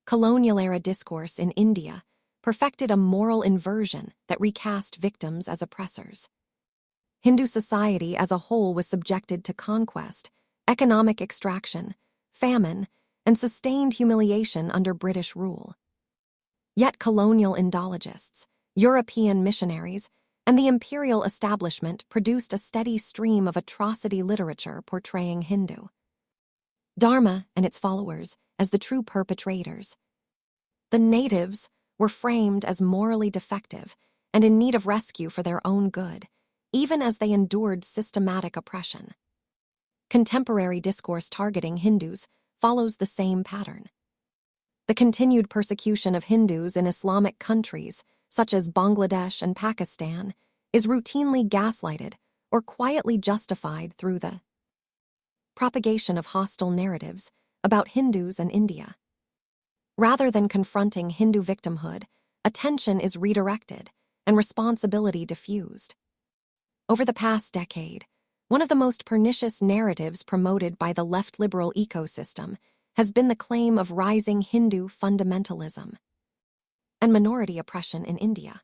colonial-era discourse in India perfected a moral inversion that recast victims as oppressors. Hindu society as a whole was subjected to conquest, economic extraction, famine, and sustained humiliation under British rule. Yet colonial Indologists, European missionaries, and the imperial establishment produced a steady stream of atrocity literature portraying Hindu Dharma and its followers as the true perpetrators. The natives were framed as morally defective and in need of rescue for their own good, even as they endured systematic oppression. Contemporary discourse targeting Hindus follows the same pattern. The continued persecution of Hindus in Islamic countries, such as Bangladesh and Pakistan, is routinely gaslighted or quietly justified through the propagation of hostile narratives about Hindus and India. Rather than confronting Hindu victimhood, attention is redirected and responsibility diffused. Over the past decade, one of the most pernicious narratives promoted by the left liberal ecosystem has been the claim of rising Hindu fundamentalism and minority oppression in India.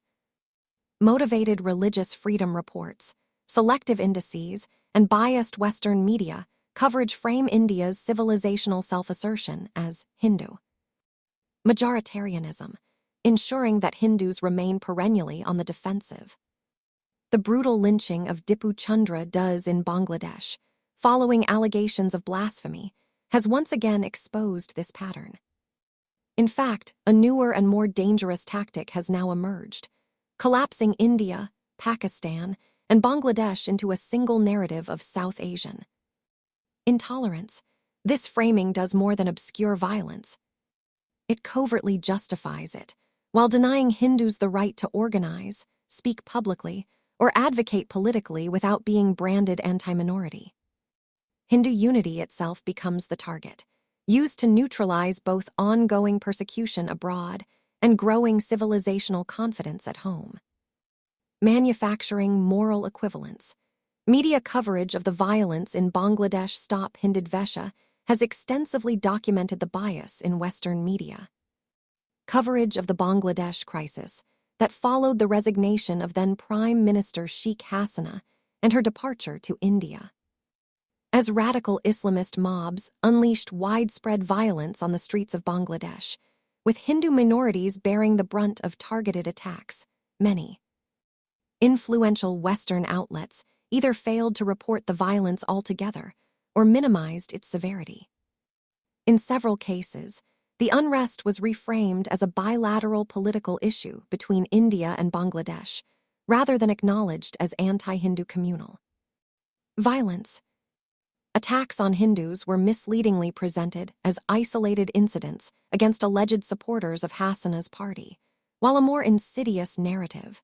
Motivated religious freedom reports, selective indices, and biased Western media coverage frame India's civilizational self-assertion as Hindu majoritarianism, ensuring that Hindus remain perennially on the defensive. The brutal lynching of Dipu Chandra does in Bangladesh, following allegations of blasphemy, has once again exposed this pattern. In fact, a newer and more dangerous tactic has now emerged, collapsing India, Pakistan, and Bangladesh into a single narrative of South Asian intolerance. This framing does more than obscure violence. It covertly justifies it, while denying Hindus the right to organize, speak publicly, or advocate politically without being branded anti-minority. Hindu unity itself becomes the target, used to neutralize both ongoing persecution abroad and growing civilizational confidence at home. Manufacturing moral equivalence. Media coverage of the violence in Bangladesh Stop Hindudvesha has extensively documented the bias in Western media. Coverage of the Bangladesh crisis that followed the resignation of then Prime Minister Sheikh Hasina and her departure to India. As radical Islamist mobs unleashed widespread violence on the streets of Bangladesh, with Hindu minorities bearing the brunt of targeted attacks, many influential Western outlets either failed to report the violence altogether or minimized its severity. In several cases, the unrest was reframed as a bilateral political issue between India and Bangladesh, rather than acknowledged as anti-Hindu communal violence. Attacks on Hindus were misleadingly presented as isolated incidents against alleged supporters of Hasina's party, while a more insidious narrative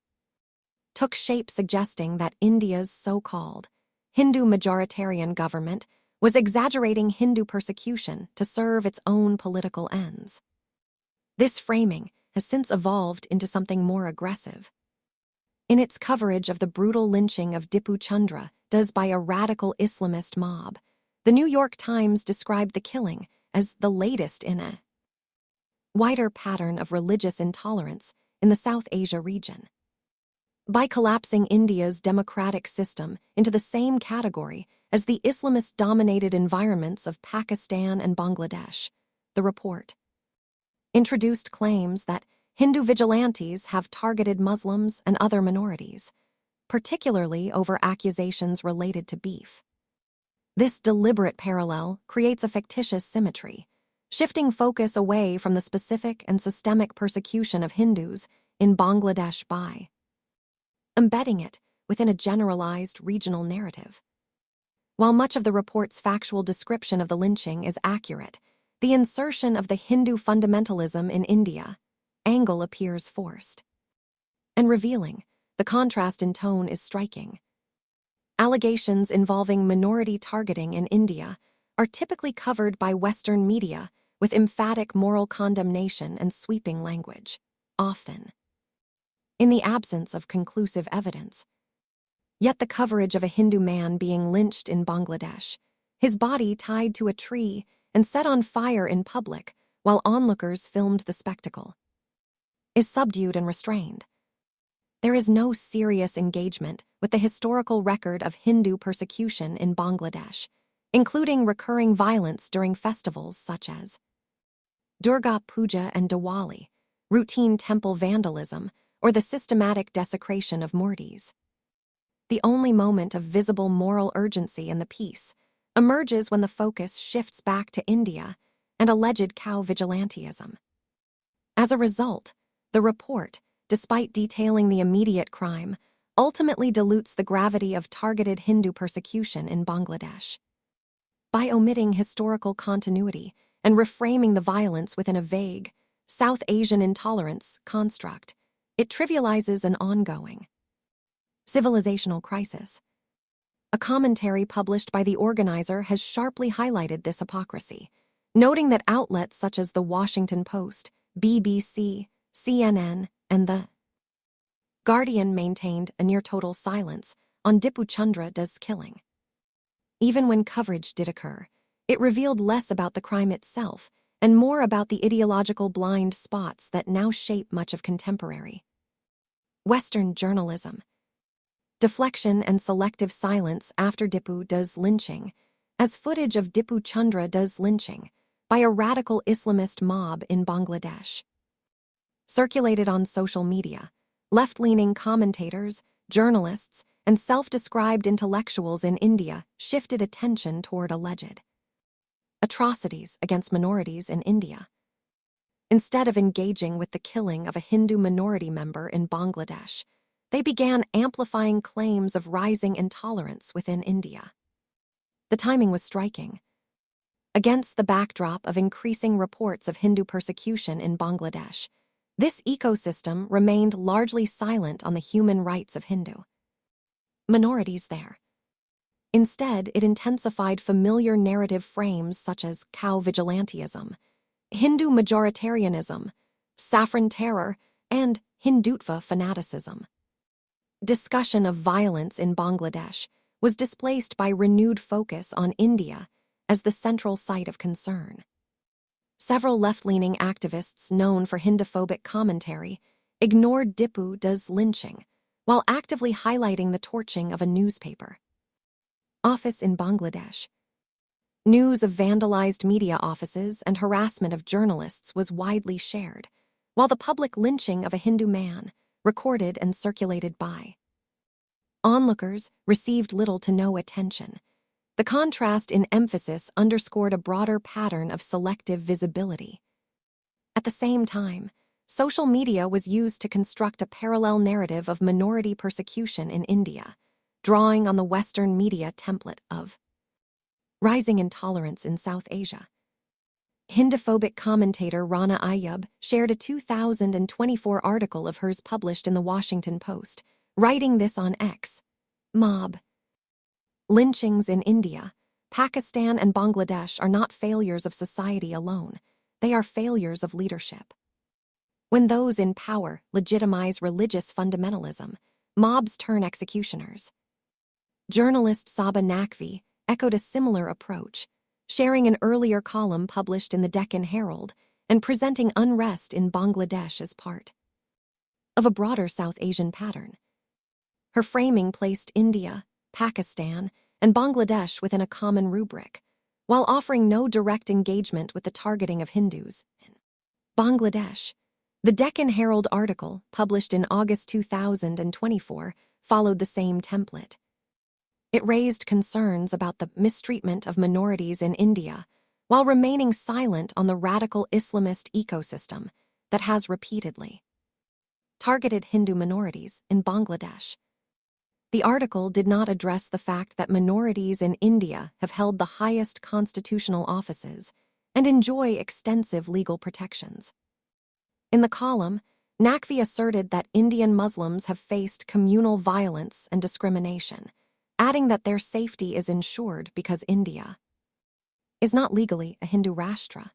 took shape suggesting that India's so-called Hindu majoritarian government was exaggerating Hindu persecution to serve its own political ends. This framing has since evolved into something more aggressive. In its coverage of the brutal lynching of Dipu Chandra by a radical Islamist mob, the New York Times described the killing as the latest in a wider pattern of religious intolerance in the South Asia region. By collapsing India's democratic system into the same category as the Islamist-dominated environments of Pakistan and Bangladesh, the report introduced claims that Hindu vigilantes have targeted Muslims and other minorities, particularly over accusations related to beef. This deliberate parallel creates a fictitious symmetry, shifting focus away from the specific and systemic persecution of Hindus in Bangladesh by embedding it within a generalized regional narrative. While much of the report's factual description of the lynching is accurate, the insertion of the Hindu fundamentalism in India angle appears forced and revealing. The contrast in tone is striking. Allegations involving minority targeting in India are typically covered by Western media with emphatic moral condemnation and sweeping language, often in the absence of conclusive evidence. Yet the coverage of a Hindu man being lynched in Bangladesh, his body tied to a tree and set on fire in public, while onlookers filmed the spectacle, is subdued and restrained. There is no serious engagement with the historical record of Hindu persecution in Bangladesh, including recurring violence during festivals such as Durga Puja and Diwali, routine temple vandalism, or the systematic desecration of murtis. The only moment of visible moral urgency in the piece emerges when the focus shifts back to India and alleged cow vigilantism. As a result, the report, despite detailing the immediate crime, ultimately dilutes the gravity of targeted Hindu persecution in Bangladesh. By omitting historical continuity and reframing the violence within a vague, South Asian intolerance construct, it trivializes an ongoing civilizational crisis. A commentary published by the organizer has sharply highlighted this hypocrisy, noting that outlets such as The Washington Post, BBC, CNN, and The Guardian maintained a near-total silence on Dipu Chandra's killing. Even when coverage did occur, it revealed less about the crime itself and more about the ideological blind spots that now shape much of contemporary Western journalism. Deflection and selective silence after Dipu's lynching, as footage of Dipu Chandra's lynching by a radical Islamist mob in Bangladesh circulated on social media. Left-leaning commentators, journalists, and self-described intellectuals in India shifted attention toward alleged atrocities against minorities in India. Instead of engaging with the killing of a Hindu minority member in Bangladesh, they began amplifying claims of rising intolerance within India. The timing was striking. Against the backdrop of increasing reports of Hindu persecution in Bangladesh, this ecosystem remained largely silent on the human rights of Hindu minorities there. Instead, it intensified familiar narrative frames such as cow vigilantism, Hindu majoritarianism, saffron terror, and Hindutva fanaticism. Discussion of violence in Bangladesh was displaced by renewed focus on India as the central site of concern. Several left-leaning activists known for Hinduphobic commentary ignored Dipu's lynching while actively highlighting the torching of a newspaper office in Bangladesh. News of vandalized media offices and harassment of journalists was widely shared, while the public lynching of a Hindu man, recorded and circulated by onlookers, received little to no attention. The contrast in emphasis underscored a broader pattern of selective visibility. At the same time, social media was used to construct a parallel narrative of minority persecution in India, drawing on the Western media template of rising intolerance in South Asia. Hinduphobic commentator Rana Ayub shared a 2024 article of hers published in The Washington Post, writing this on X. Mob lynchings in India, Pakistan, and Bangladesh are not failures of society alone. They are failures of leadership. When those in power legitimize religious fundamentalism, mobs turn executioners. Journalist Saba Naqvi echoed a similar approach, sharing an earlier column published in the Deccan Herald and presenting unrest in Bangladesh as part of a broader South Asian pattern. Her framing placed India, Pakistan, and Bangladesh within a common rubric, while offering no direct engagement with the targeting of Hindus in Bangladesh. The Deccan Herald article, published in August 2024, followed the same template. It raised concerns about the mistreatment of minorities in India, while remaining silent on the radical Islamist ecosystem that has repeatedly targeted Hindu minorities in Bangladesh. The article did not address the fact that minorities in India have held the highest constitutional offices and enjoy extensive legal protections. In the column, Naqvi asserted that Indian Muslims have faced communal violence and discrimination, adding that their safety is ensured because India is not legally a Hindu Rashtra.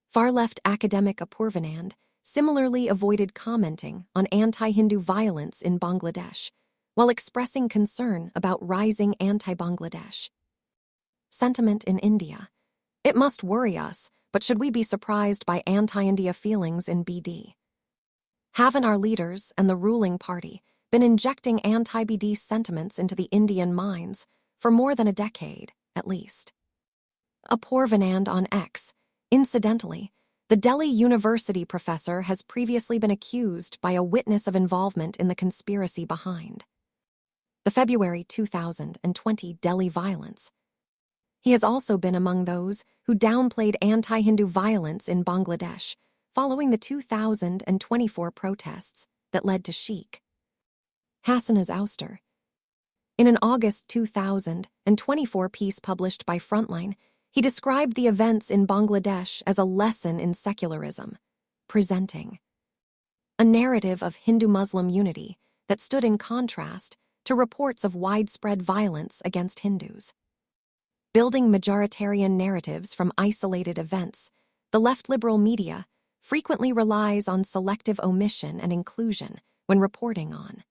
Far-left academic Apurvanand similarly avoided commenting on anti-Hindu violence in Bangladesh, while expressing concern about rising anti-Bangladesh sentiment in India. It must worry us, but should we be surprised by anti-India feelings in BD? Haven't our leaders and the ruling party been injecting anti-BD sentiments into the Indian minds for more than a decade, at least? A Porvanand on X. Incidentally, the Delhi University professor has previously been accused by a witness of involvement in the conspiracy behind the February 2020 Delhi violence. He has also been among those who downplayed anti-Hindu violence in Bangladesh following the 2024 protests that led to Sheikh Hasina's ouster. In an August 2024 piece published by Frontline, he described the events in Bangladesh as a lesson in secularism, presenting a narrative of Hindu-Muslim unity that stood in contrast to reports of widespread violence against Hindus. Building majoritarian narratives from isolated events, the left-liberal media frequently relies on selective omission and inclusion when reporting on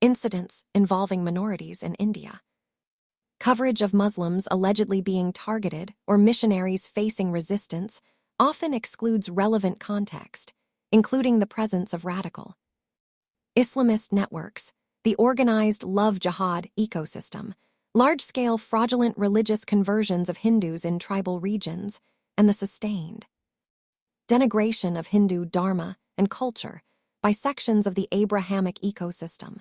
incidents involving minorities in India. Coverage of Muslims allegedly being targeted or missionaries facing resistance often excludes relevant context, including the presence of radical Islamist networks, the organized love jihad ecosystem, large-scale fraudulent religious conversions of Hindus in tribal regions, and the sustained denigration of Hindu Dharma and culture by sections of the Abrahamic ecosystem.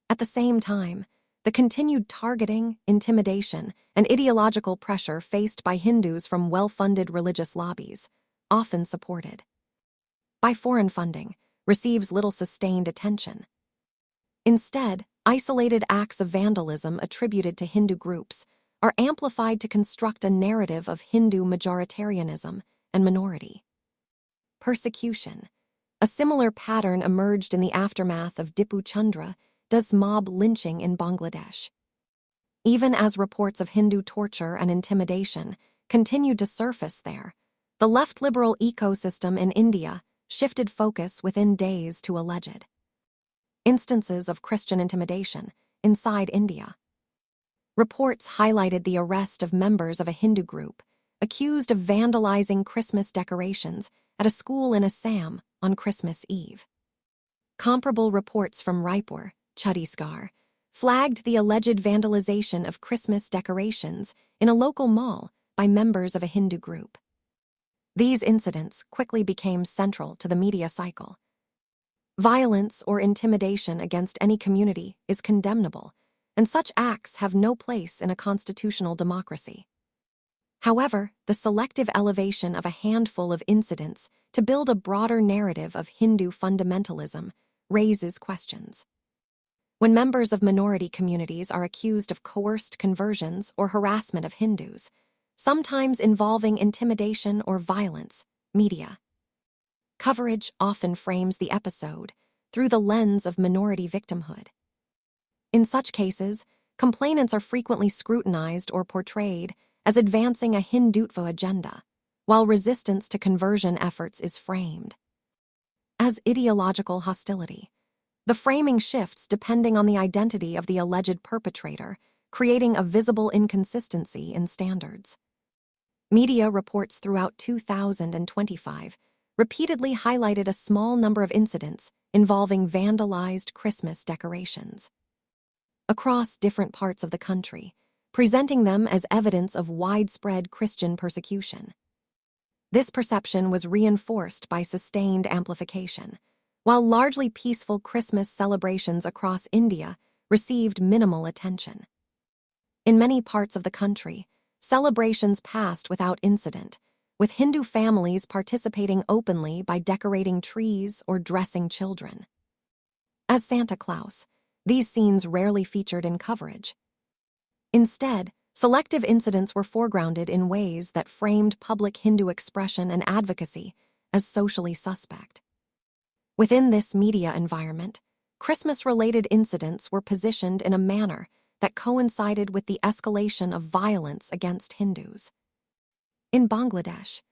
At the same time, the continued targeting, intimidation, and ideological pressure faced by Hindus from well-funded religious lobbies, often supported by foreign funding, receives little sustained attention. Instead, isolated acts of vandalism attributed to Hindu groups are amplified to construct a narrative of Hindu majoritarianism and minority persecution. A similar pattern emerged in the aftermath of Dipu Chandra mob lynching in Bangladesh. Even as reports of Hindu torture and intimidation continued to surface there, the left-liberal ecosystem in India shifted focus within days to alleged instances of Christian intimidation inside India. Reports highlighted the arrest of members of a Hindu group accused of vandalizing Christmas decorations at a school in Assam on Christmas Eve. Comparable reports from Raipur, Chhattisgarh, flagged the alleged vandalization of Christmas decorations in a local mall by members of a Hindu group. These incidents quickly became central to the media cycle. Violence or intimidation against any community is condemnable, and such acts have no place in a constitutional democracy. However, the selective elevation of a handful of incidents to build a broader narrative of Hindu fundamentalism raises questions. When members of minority communities are accused of coerced conversions or harassment of Hindus, sometimes involving intimidation or violence, media coverage often frames the episode through the lens of minority victimhood. In such cases, complainants are frequently scrutinized or portrayed as advancing a Hindutva agenda, while resistance to conversion efforts is framed as ideological hostility. The framing shifts depending on the identity of the alleged perpetrator, creating a visible inconsistency in standards. Media reports throughout 2025 repeatedly highlighted a small number of incidents involving vandalized Christmas decorations across different parts of the country, presenting them as evidence of widespread Christian persecution. This perception was reinforced by sustained amplification, while largely peaceful Christmas celebrations across India received minimal attention. In many parts of the country, celebrations passed without incident, with Hindu families participating openly by decorating trees or dressing children as Santa Claus. These scenes rarely featured in coverage. Instead, selective incidents were foregrounded in ways that framed public Hindu expression and advocacy as socially suspect. Within this media environment, Christmas-related incidents were positioned in a manner that coincided with the escalation of violence against Hindus. In Bangladesh,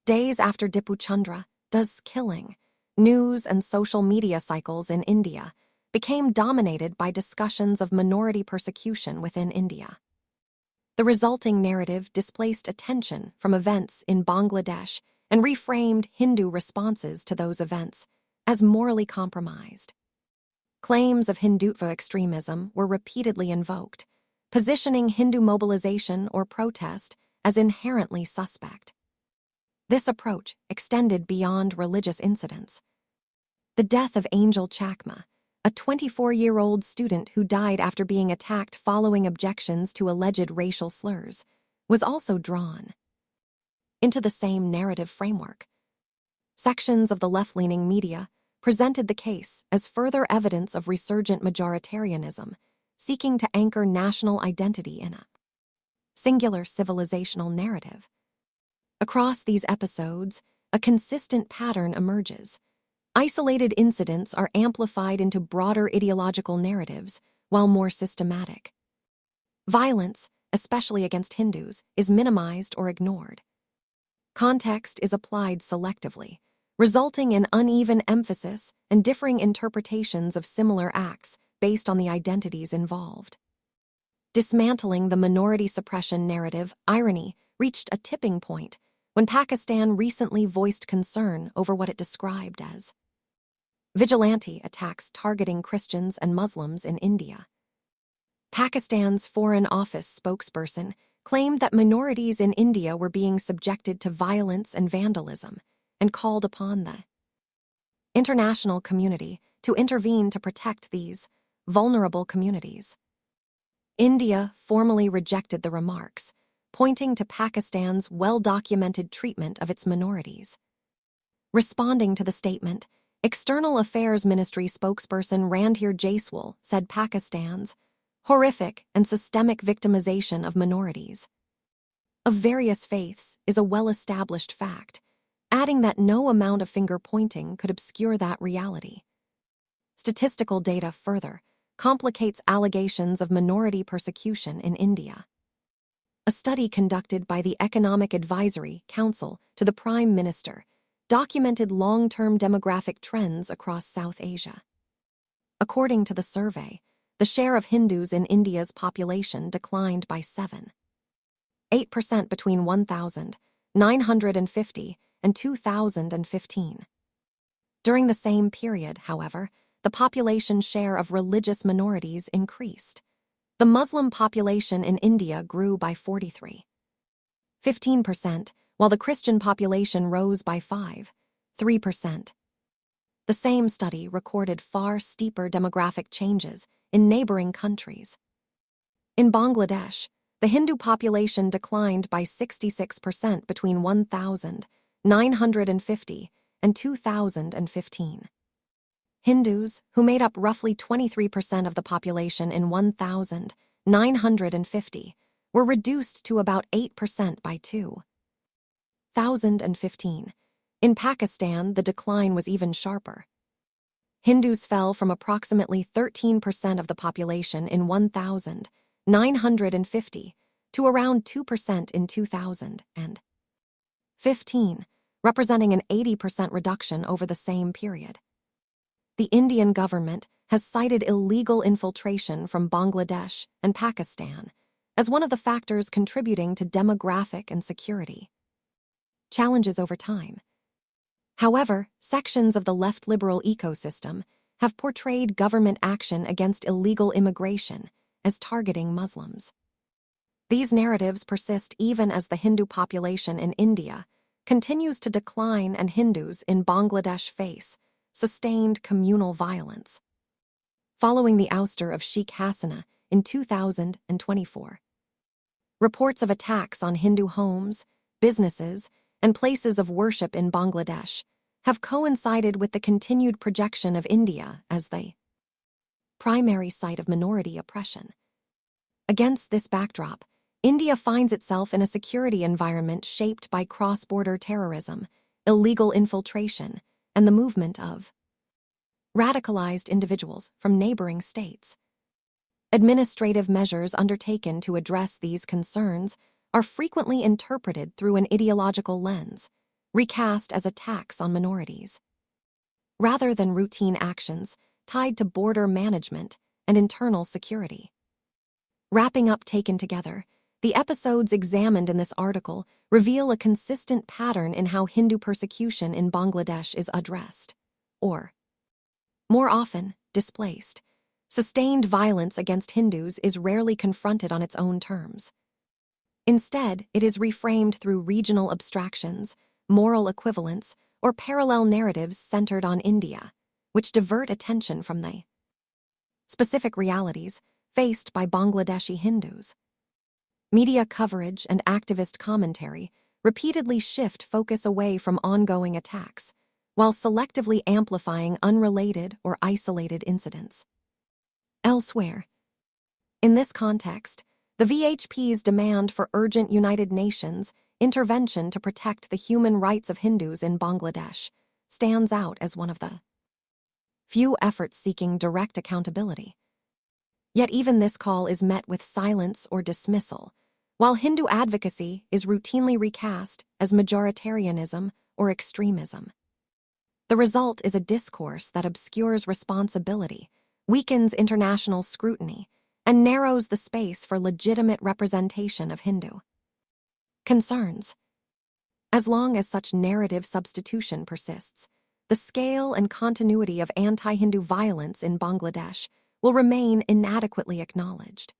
days after Dipu Chandra's killing, news and social media cycles in India became dominated by discussions of minority persecution within India. The resulting narrative displaced attention from events in Bangladesh and reframed Hindu responses to those events as morally compromised. Claims of Hindutva extremism were repeatedly invoked, positioning Hindu mobilization or protest as inherently suspect. This approach extended beyond religious incidents. The death of Angel Chakma, a 24-year-old student who died after being attacked following objections to alleged racial slurs, was also drawn into the same narrative framework. Sections of the left-leaning media presented the case as further evidence of resurgent majoritarianism, seeking to anchor national identity in a singular civilizational narrative. Across these episodes, a consistent pattern emerges. Isolated incidents are amplified into broader ideological narratives, while more systematic violence, especially against Hindus, is minimized or ignored. Context is applied selectively, resulting in uneven emphasis and differing interpretations of similar acts based on the identities involved. Dismantling the minority suppression narrative, irony reached a tipping point when Pakistan recently voiced concern over what it described as vigilante attacks targeting Christians and Muslims in India. Pakistan's Foreign Office spokesperson claimed that minorities in India were being subjected to violence and vandalism and called upon the international community to intervene to protect these vulnerable communities. India formally rejected the remarks, pointing to Pakistan's well-documented treatment of its minorities. Responding to the statement, External Affairs Ministry spokesperson Randhir Jaiswal said Pakistan's horrific and systemic victimization of minorities of various faiths is a well-established fact, adding that no amount of finger-pointing could obscure that reality. Statistical data further complicates allegations of minority persecution in India. A study conducted by the Economic Advisory Council to the Prime Minister documented long-term demographic trends across South Asia. According to the survey, the share of Hindus in India's population declined by 7.8% between 1950 and 2015. During the same period, however, the population share of religious minorities increased. The Muslim population in India grew by 43.15%, while the Christian population rose by 5.3%. The same study recorded far steeper demographic changes in neighboring countries. In Bangladesh, the Hindu population declined by 66% between 1950 and 2015. Hindus, who made up roughly 23% of the population in 1950, were reduced to about 8% by 2015. In Pakistan, the decline was even sharper. Hindus fell from approximately 13% of the population in 1950 to around 2% in 2015, representing an 80% reduction over the same period. The Indian government has cited illegal infiltration from Bangladesh and Pakistan as one of the factors contributing to demographic and security challenges over time. However, sections of the left liberal ecosystem have portrayed government action against illegal immigration as targeting Muslims. These narratives persist even as the Hindu population in India continues to decline and Hindus in Bangladesh face sustained communal violence. Following the ouster of Sheikh Hasina in 2024, reports of attacks on Hindu homes, businesses, and places of worship in Bangladesh have coincided with the continued projection of India as the primary site of minority oppression. Against this backdrop, India finds itself in a security environment shaped by cross-border terrorism, illegal infiltration, and the movement of radicalized individuals from neighboring states. Administrative measures undertaken to address these concerns are frequently interpreted through an ideological lens, recast as attacks on minorities, rather than routine actions tied to border management and internal security. Wrapping up taken together, The episodes examined in this article reveal a consistent pattern in how Hindu persecution in Bangladesh is addressed, or, more often, displaced. Sustained violence against Hindus is rarely confronted on its own terms. Instead, it is reframed through regional abstractions, moral equivalence, or parallel narratives centered on India, which divert attention from the specific realities faced by Bangladeshi Hindus. Media coverage and activist commentary repeatedly shift focus away from ongoing attacks, while selectively amplifying unrelated or isolated incidents. Elsewhere, in this context, the VHP's demand for urgent United Nations intervention to protect the human rights of Hindus in Bangladesh stands out as one of the few efforts seeking direct accountability. Yet even this call is met with silence or dismissal, while Hindu advocacy is routinely recast as majoritarianism or extremism. The result is a discourse that obscures responsibility, weakens international scrutiny, and narrows the space for legitimate representation of Hindu concerns. As long as such narrative substitution persists, the scale and continuity of anti-Hindu violence in Bangladesh will remain inadequately acknowledged.